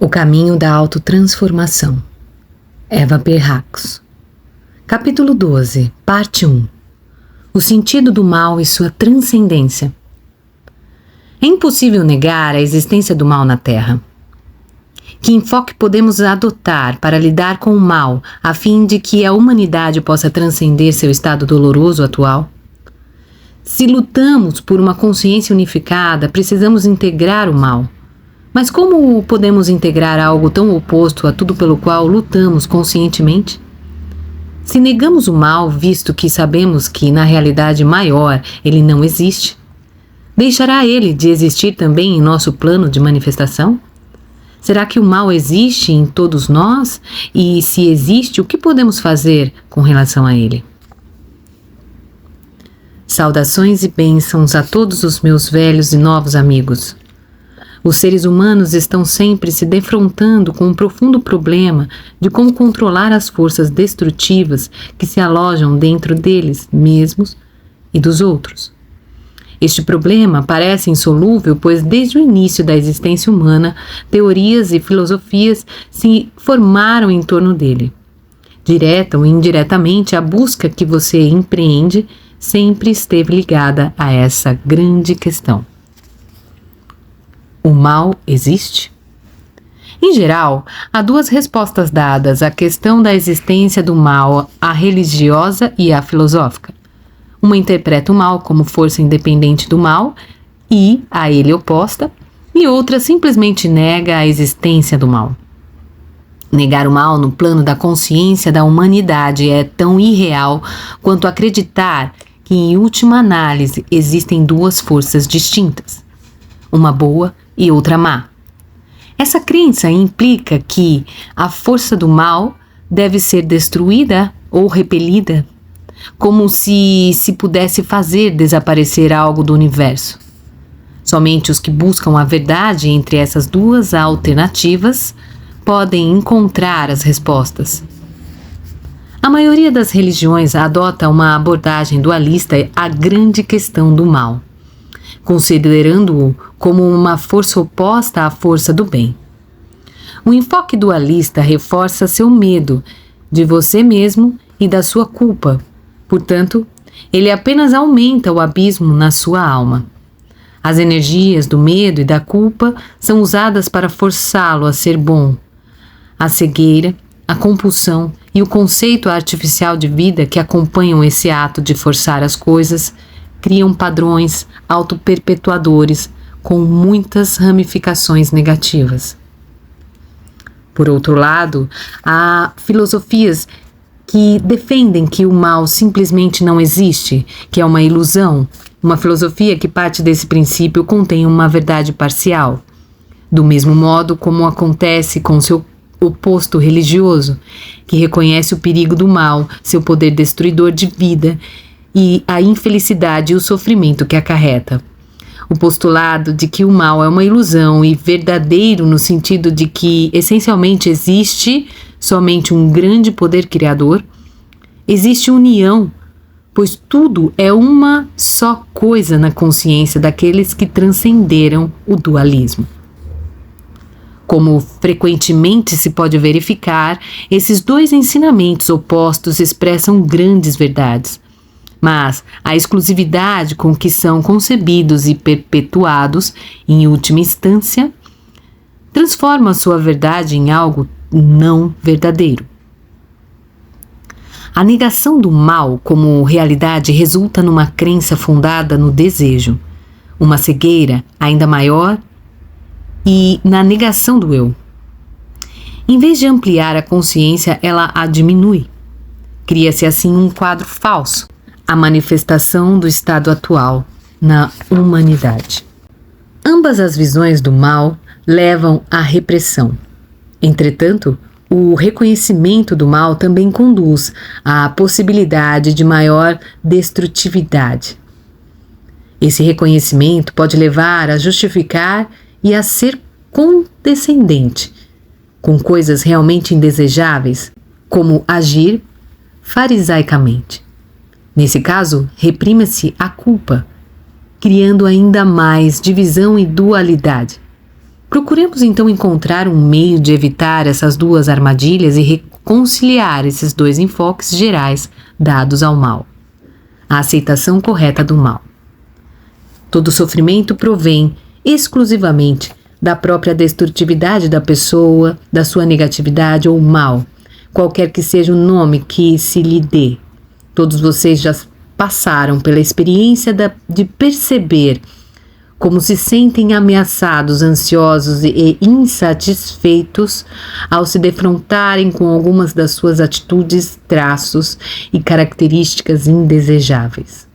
O caminho da autotransformação. Eva Pierrakos. Capítulo 12, parte 1. O sentido do mal e sua transcendência. É impossível negar a existência do mal na Terra. Que enfoque podemos adotar para lidar com o mal, a fim de que a humanidade possa transcender seu estado doloroso atual? Se lutamos por uma consciência unificada, precisamos integrar o mal. Mas como podemos integrar algo tão oposto a tudo pelo qual lutamos conscientemente? Se negamos o mal, visto que sabemos que na realidade maior ele não existe, deixará ele de existir também em nosso plano de manifestação? Será que o mal existe em todos nós? E se existe, o que podemos fazer com relação a ele? Saudações e bênçãos a todos os meus velhos e novos amigos. Os seres humanos estão sempre se defrontando com um profundo problema de como controlar as forças destrutivas que se alojam dentro deles mesmos e dos outros. Este problema parece insolúvel, pois desde o início da existência humana, teorias e filosofias se formaram em torno dele. Direta ou indiretamente, a busca que você empreende sempre esteve ligada a essa grande questão. O mal existe? Em geral, há duas respostas dadas à questão da existência do mal, a religiosa e a filosófica. Uma interpreta o mal como força independente do mal e a ele oposta, e outra simplesmente nega a existência do mal. Negar o mal no plano da consciência da humanidade é tão irreal quanto acreditar que, em última análise, existem duas forças distintas, uma boa e outra má. Essa crença implica que a força do mal deve ser destruída ou repelida, como se pudesse fazer desaparecer algo do universo. Somente os que buscam a verdade entre essas duas alternativas podem encontrar as respostas. A maioria das religiões adota uma abordagem dualista à grande questão do mal, considerando-o como uma força oposta à força do bem. O enfoque dualista reforça seu medo de você mesmo e da sua culpa. Portanto, ele apenas aumenta o abismo na sua alma. As energias do medo e da culpa são usadas para forçá-lo a ser bom. A cegueira, a compulsão e o conceito artificial de vida que acompanham esse ato de forçar as coisas criam padrões autoperpetuadores com muitas ramificações negativas. Por outro lado, há filosofias que defendem que o mal simplesmente não existe, que é uma ilusão. Uma filosofia que parte desse princípio contém uma verdade parcial. Do mesmo modo como acontece com seu oposto religioso, que reconhece o perigo do mal, seu poder destruidor de vida e a infelicidade e o sofrimento que acarreta. O postulado de que o mal é uma ilusão e verdadeiro no sentido de que essencialmente existe somente um grande poder criador, existe união, pois tudo é uma só coisa na consciência daqueles que transcenderam o dualismo. Como frequentemente se pode verificar, esses dois ensinamentos opostos expressam grandes verdades. Mas a exclusividade com que são concebidos e perpetuados, em última instância, transforma sua verdade em algo não verdadeiro. A negação do mal como realidade resulta numa crença fundada no desejo, uma cegueira ainda maior e na negação do eu. Em vez de ampliar a consciência, ela a diminui. Cria-se assim um quadro falso, a manifestação do estado atual na humanidade. Ambas as visões do mal levam à repressão. Entretanto, o reconhecimento do mal também conduz à possibilidade de maior destrutividade. Esse reconhecimento pode levar a justificar e a ser condescendente com coisas realmente indesejáveis, como agir farisaicamente. Nesse caso, reprime-se a culpa, criando ainda mais divisão e dualidade. Procuremos então encontrar um meio de evitar essas duas armadilhas e reconciliar esses dois enfoques gerais dados ao mal. A aceitação correta do mal. Todo sofrimento provém exclusivamente da própria destrutividade da pessoa, da sua negatividade ou mal, qualquer que seja o nome que se lhe dê. Todos vocês já passaram pela experiência de perceber como se sentem ameaçados, ansiosos e insatisfeitos ao se defrontarem com algumas das suas atitudes, traços e características indesejáveis.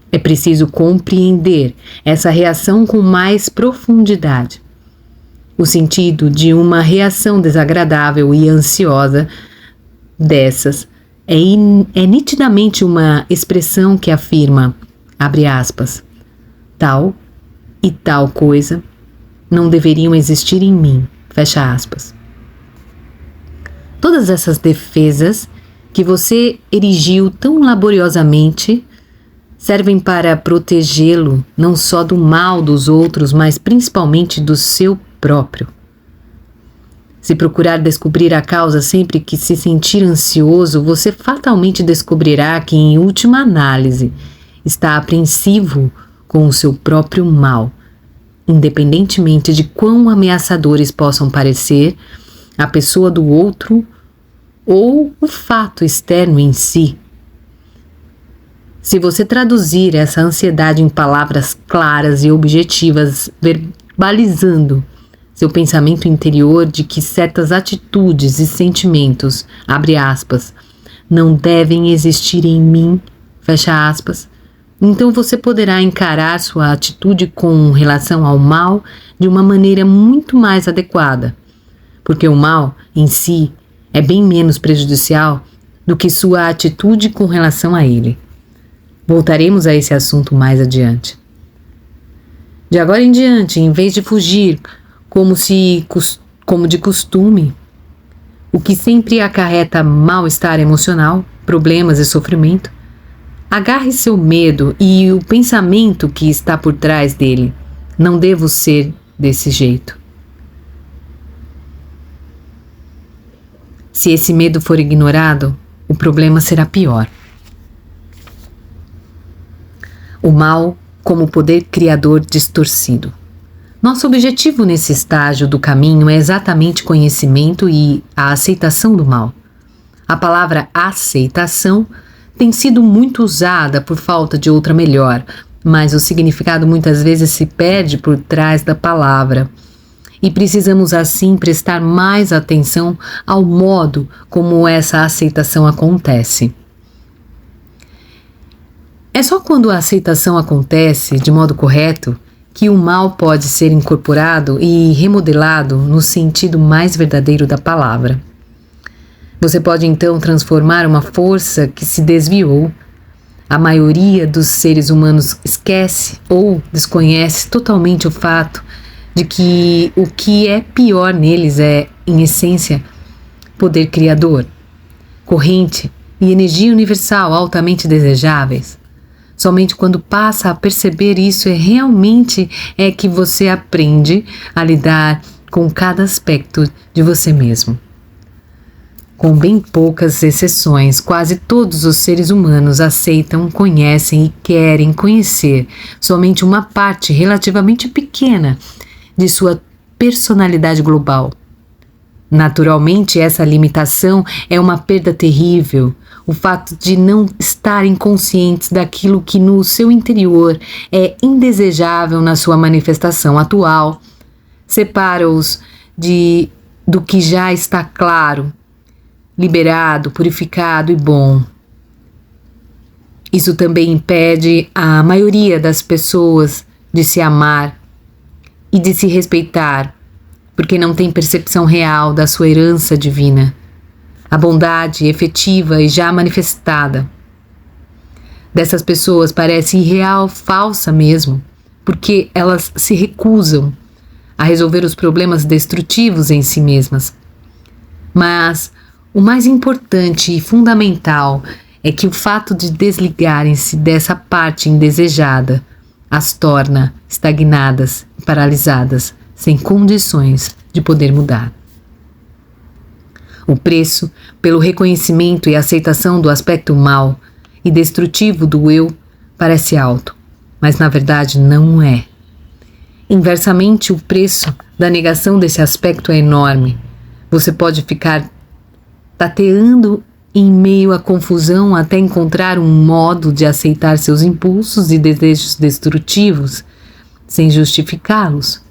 É preciso compreender essa reação com mais profundidade. O sentido de uma reação desagradável e ansiosa dessas é nitidamente uma expressão que afirma, abre aspas, tal e tal coisa não deveriam existir em mim, fecha aspas. Todas essas defesas que você erigiu tão laboriosamente servem para protegê-lo não só do mal dos outros, mas principalmente do seu próprio. Se procurar descobrir a causa sempre que se sentir ansioso, você fatalmente descobrirá que, em última análise, está apreensivo com o seu próprio mal, independentemente de quão ameaçadores possam parecer a pessoa do outro ou o fato externo em si. Se você traduzir essa ansiedade em palavras claras e objetivas, verbalizando seu pensamento interior de que certas atitudes e sentimentos, abre aspas, não devem existir em mim, fecha aspas, então você poderá encarar sua atitude com relação ao mal de uma maneira muito mais adequada, porque o mal, em si, é bem menos prejudicial do que sua atitude com relação a ele. Voltaremos a esse assunto mais adiante. De agora em diante, em vez de fugir, como de costume, o que sempre acarreta mal-estar emocional, problemas e sofrimento, agarre seu medo e o pensamento que está por trás dele. Não devo ser desse jeito. Se esse medo for ignorado, o problema será pior. O mal como poder criador distorcido. Nosso objetivo nesse estágio do caminho é exatamente conhecimento e a aceitação do mal. A palavra aceitação tem sido muito usada por falta de outra melhor, mas o significado muitas vezes se perde por trás da palavra. E precisamos assim prestar mais atenção ao modo como essa aceitação acontece. É só quando a aceitação acontece de modo correto que o mal pode ser incorporado e remodelado no sentido mais verdadeiro da palavra. Você pode então transformar uma força que se desviou. A maioria dos seres humanos esquece ou desconhece totalmente o fato de que o que é pior neles é, em essência, poder criador, corrente e energia universal altamente desejáveis. Somente quando passa a perceber isso realmente é que você aprende a lidar com cada aspecto de você mesmo. Com bem poucas exceções, quase todos os seres humanos aceitam, conhecem e querem conhecer somente uma parte relativamente pequena de sua personalidade global. Naturalmente, essa limitação é uma perda terrível. O fato de não estarem conscientes daquilo que no seu interior é indesejável na sua manifestação atual separa-os do que já está claro, liberado, purificado e bom. Isso também impede a maioria das pessoas de se amar e de se respeitar, porque não tem percepção real da sua herança divina, a bondade efetiva e já manifestada. Dessas pessoas parece irreal, falsa mesmo, porque elas se recusam a resolver os problemas destrutivos em si mesmas. Mas o mais importante e fundamental é que o fato de desligarem-se dessa parte indesejada as torna estagnadas e paralisadas, sem condições de poder mudar. O preço pelo reconhecimento e aceitação do aspecto mal e destrutivo do eu parece alto, mas na verdade não é. Inversamente, o preço da negação desse aspecto é enorme. Você pode ficar tateando em meio à confusão até encontrar um modo de aceitar seus impulsos e desejos destrutivos sem justificá-los.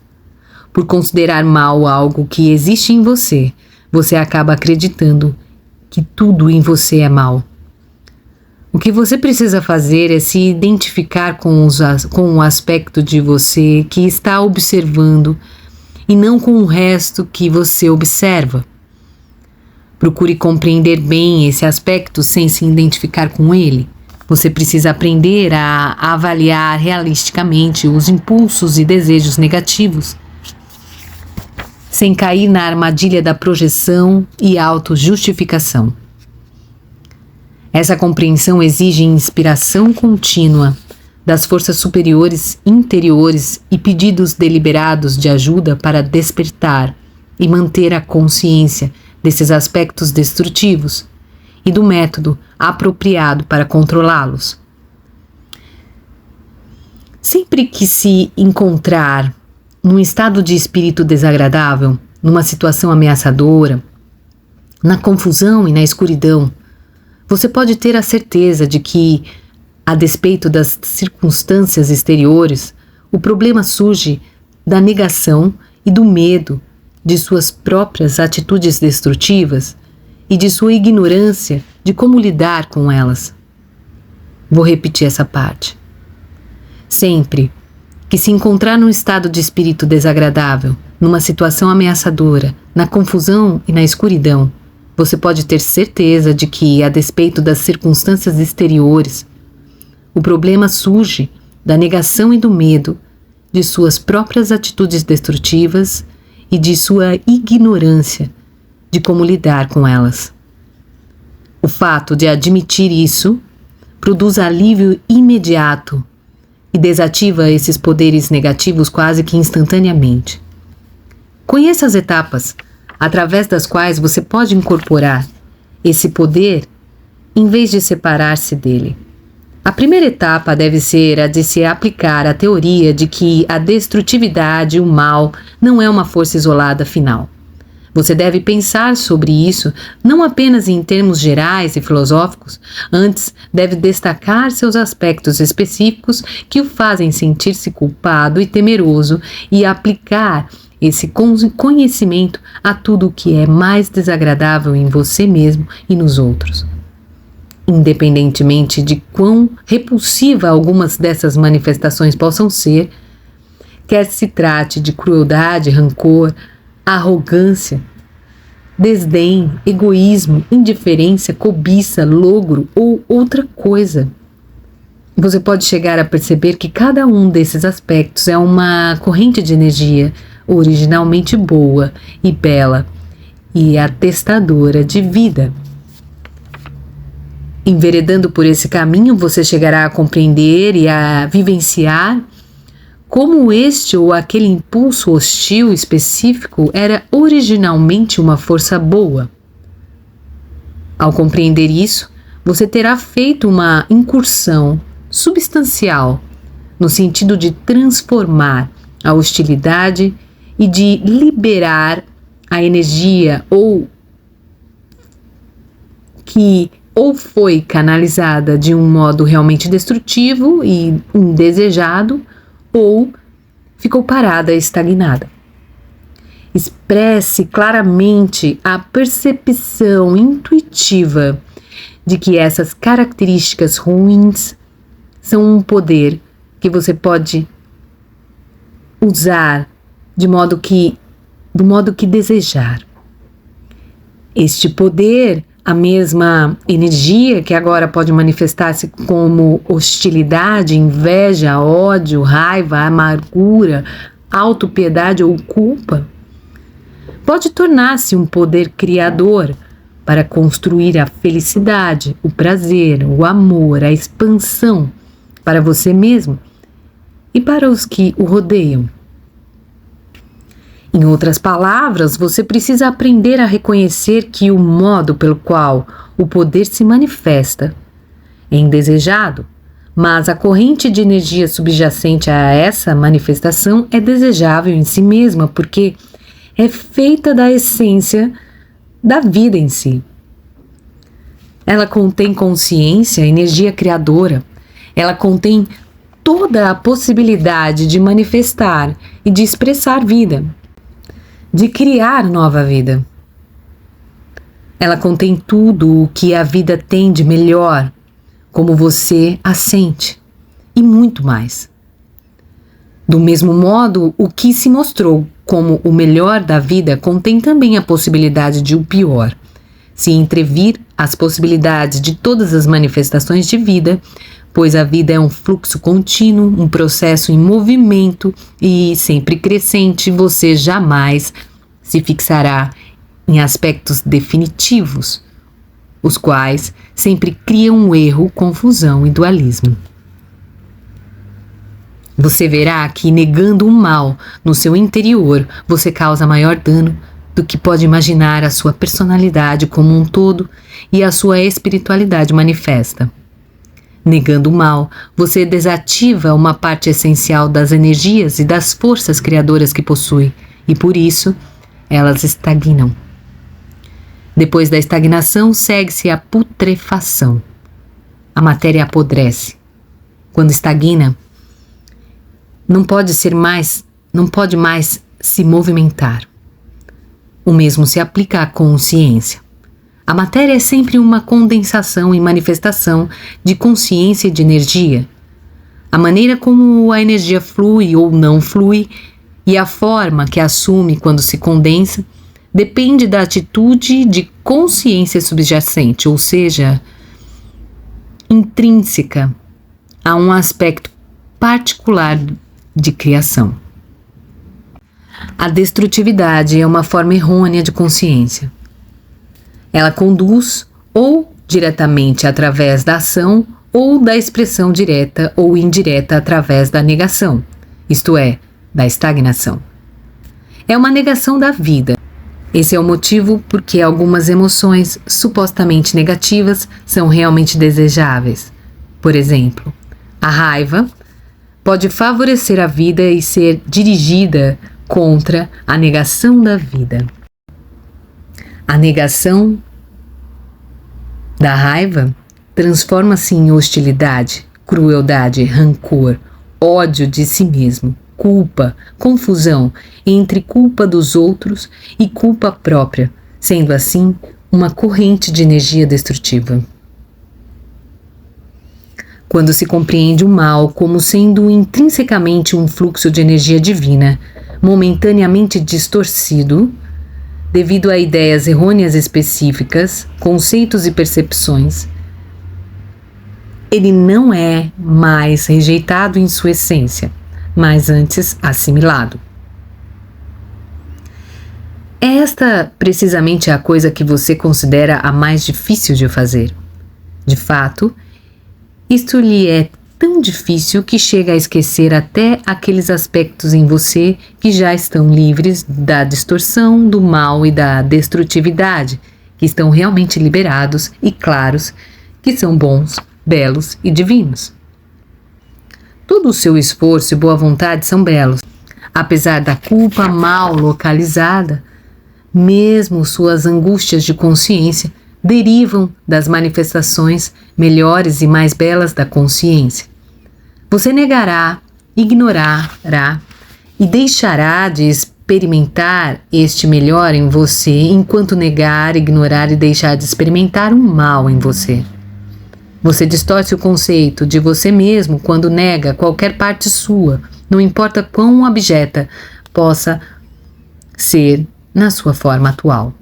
Por considerar mal algo que existe em você, você acaba acreditando que tudo em você é mal. O que você precisa fazer é se identificar com o aspecto de você que está observando e não com o resto que você observa. Procure compreender bem esse aspecto sem se identificar com ele. Você precisa aprender a avaliar realisticamente os impulsos e desejos negativos, sem cair na armadilha da projeção e autojustificação. Essa compreensão exige inspiração contínua das forças superiores interiores e pedidos deliberados de ajuda para despertar e manter a consciência desses aspectos destrutivos e do método apropriado para controlá-los. Sempre que se encontrar num estado de espírito desagradável, numa situação ameaçadora, na confusão e na escuridão, você pode ter a certeza de que, a despeito das circunstâncias exteriores, o problema surge da negação e do medo de suas próprias atitudes destrutivas e de sua ignorância de como lidar com elas. Vou repetir essa parte. Sempre que se encontrar num estado de espírito desagradável, numa situação ameaçadora, na confusão e na escuridão, você pode ter certeza de que, a despeito das circunstâncias exteriores, o problema surge da negação e do medo de suas próprias atitudes destrutivas e de sua ignorância de como lidar com elas. O fato de admitir isso produz alívio imediato e desativa esses poderes negativos quase que instantaneamente. Conheça as etapas através das quais você pode incorporar esse poder em vez de separar-se dele. A primeira etapa deve ser a de se aplicar a teoria de que a destrutividade e o mal não é uma força isolada final. Você deve pensar sobre isso não apenas em termos gerais e filosóficos, antes deve destacar seus aspectos específicos que o fazem sentir-se culpado e temeroso e aplicar esse conhecimento a tudo o que é mais desagradável em você mesmo e nos outros. Independentemente de quão repulsiva algumas dessas manifestações possam ser, quer se trate de crueldade, rancor, arrogância, desdém, egoísmo, indiferença, cobiça, logro ou outra coisa. Você pode chegar a perceber que cada um desses aspectos é uma corrente de energia originalmente boa e bela e atestadora de vida. Enveredando por esse caminho, você chegará a compreender e a vivenciar como este ou aquele impulso hostil específico era originalmente uma força boa. Ao compreender isso, você terá feito uma incursão substancial no sentido de transformar a hostilidade e de liberar a energia que foi canalizada de um modo realmente destrutivo e indesejado, ou ficou parada e estagnada. Expresse claramente a percepção intuitiva de que essas características ruins são um poder que você pode usar do modo que desejar. Este poder, a mesma energia que agora pode manifestar-se como hostilidade, inveja, ódio, raiva, amargura, autopiedade ou culpa, pode tornar-se um poder criador para construir a felicidade, o prazer, o amor, a expansão para você mesmo e para os que o rodeiam. Em outras palavras, você precisa aprender a reconhecer que o modo pelo qual o poder se manifesta é indesejado, mas a corrente de energia subjacente a essa manifestação é desejável em si mesma, porque é feita da essência da vida em si. Ela contém consciência, energia criadora. Ela contém toda a possibilidade de manifestar e de expressar vida, de criar nova vida. Ela contém tudo o que a vida tem de melhor, como você a sente, e muito mais. Do mesmo modo, o que se mostrou como o melhor da vida contém também a possibilidade de o pior. Se entrevir as possibilidades de todas as manifestações de vida, pois a vida é um fluxo contínuo, um processo em movimento e sempre crescente, você jamais se fixará em aspectos definitivos, os quais sempre criam um erro, confusão e dualismo. Você verá que, negando o mal no seu interior, você causa maior dano do que pode imaginar a sua personalidade como um todo e a sua espiritualidade manifesta. Negando o mal, você desativa uma parte essencial das energias e das forças criadoras que possui, e por isso elas estagnam. Depois da estagnação, segue-se a putrefação. A matéria apodrece. Quando estagna, não pode mais se movimentar. O mesmo se aplica à consciência. A matéria é sempre uma condensação e manifestação de consciência e de energia. A maneira como a energia flui ou não flui e a forma que assume quando se condensa depende da atitude de consciência subjacente, ou seja, intrínseca a um aspecto particular de criação. A destrutividade é uma forma errônea de consciência. Ela conduz ou diretamente através da ação ou da expressão direta ou indireta através da negação, isto é, da estagnação. É uma negação da vida. Esse é o motivo por que algumas emoções supostamente negativas são realmente desejáveis. Por exemplo, a raiva pode favorecer a vida e ser dirigida contra a negação da vida. A negação da raiva transforma-se em hostilidade, crueldade, rancor, ódio de si mesmo, culpa, confusão entre culpa dos outros e culpa própria, sendo assim uma corrente de energia destrutiva. Quando se compreende o mal como sendo intrinsecamente um fluxo de energia divina, momentaneamente distorcido, devido a ideias errôneas específicas, conceitos e percepções, ele não é mais rejeitado em sua essência, mas antes assimilado. Esta precisamente é a coisa que você considera a mais difícil de fazer. De fato, isto lhe é tão difícil que chega a esquecer até aqueles aspectos em você que já estão livres da distorção, do mal e da destrutividade, que estão realmente liberados e claros, que são bons, belos e divinos. Todo o seu esforço e boa vontade são belos. Apesar da culpa mal localizada, mesmo suas angústias de consciência derivam das manifestações melhores e mais belas da consciência. Você negará, ignorará e deixará de experimentar este melhor em você enquanto negar, ignorar e deixar de experimentar o mal em você. Você distorce o conceito de você mesmo quando nega qualquer parte sua, não importa quão abjeta possa ser na sua forma atual.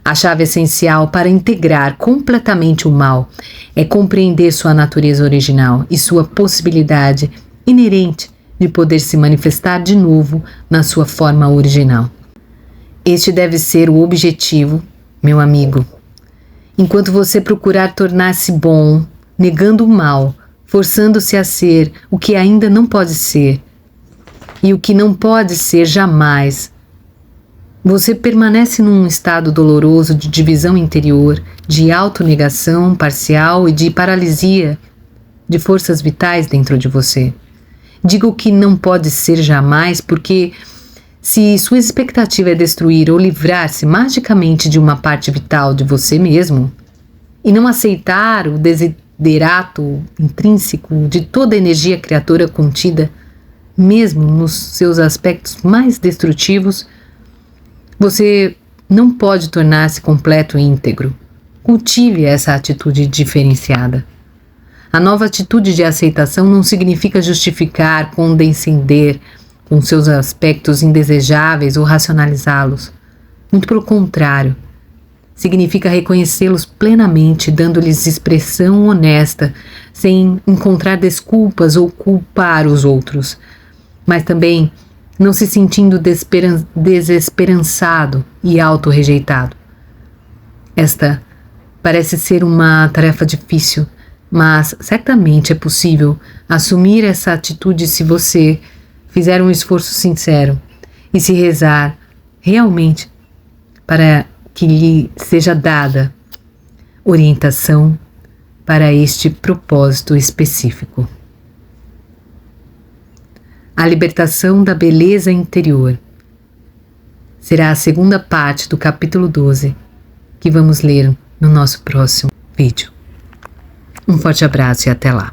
A chave essencial para integrar completamente o mal é compreender sua natureza original e sua possibilidade inerente de poder se manifestar de novo na sua forma original. Este deve ser o objetivo, meu amigo. Enquanto você procurar tornar-se bom, negando o mal, forçando-se a ser o que ainda não pode ser, e o que não pode ser jamais, Você permanece num estado doloroso de divisão interior, de autonegação parcial e de paralisia de forças vitais dentro de você. Digo que não pode ser jamais porque, se sua expectativa é destruir ou livrar-se magicamente de uma parte vital de você mesmo, e não aceitar o desiderato intrínseco de toda a energia criadora contida, mesmo nos seus aspectos mais destrutivos, você não pode tornar-se completo e íntegro. Cultive essa atitude diferenciada. A nova atitude de aceitação não significa justificar, condescender com seus aspectos indesejáveis ou racionalizá-los. Muito pelo contrário, significa reconhecê-los plenamente, dando-lhes expressão honesta, sem encontrar desculpas ou culpar os outros, mas também não se sentindo desesperançado e auto-rejeitado. Esta parece ser uma tarefa difícil, mas certamente é possível assumir essa atitude se você fizer um esforço sincero e se rezar realmente para que lhe seja dada orientação para este propósito específico. A libertação da beleza interior será a segunda parte do capítulo 12 que vamos ler no nosso próximo vídeo. Um forte abraço e até lá!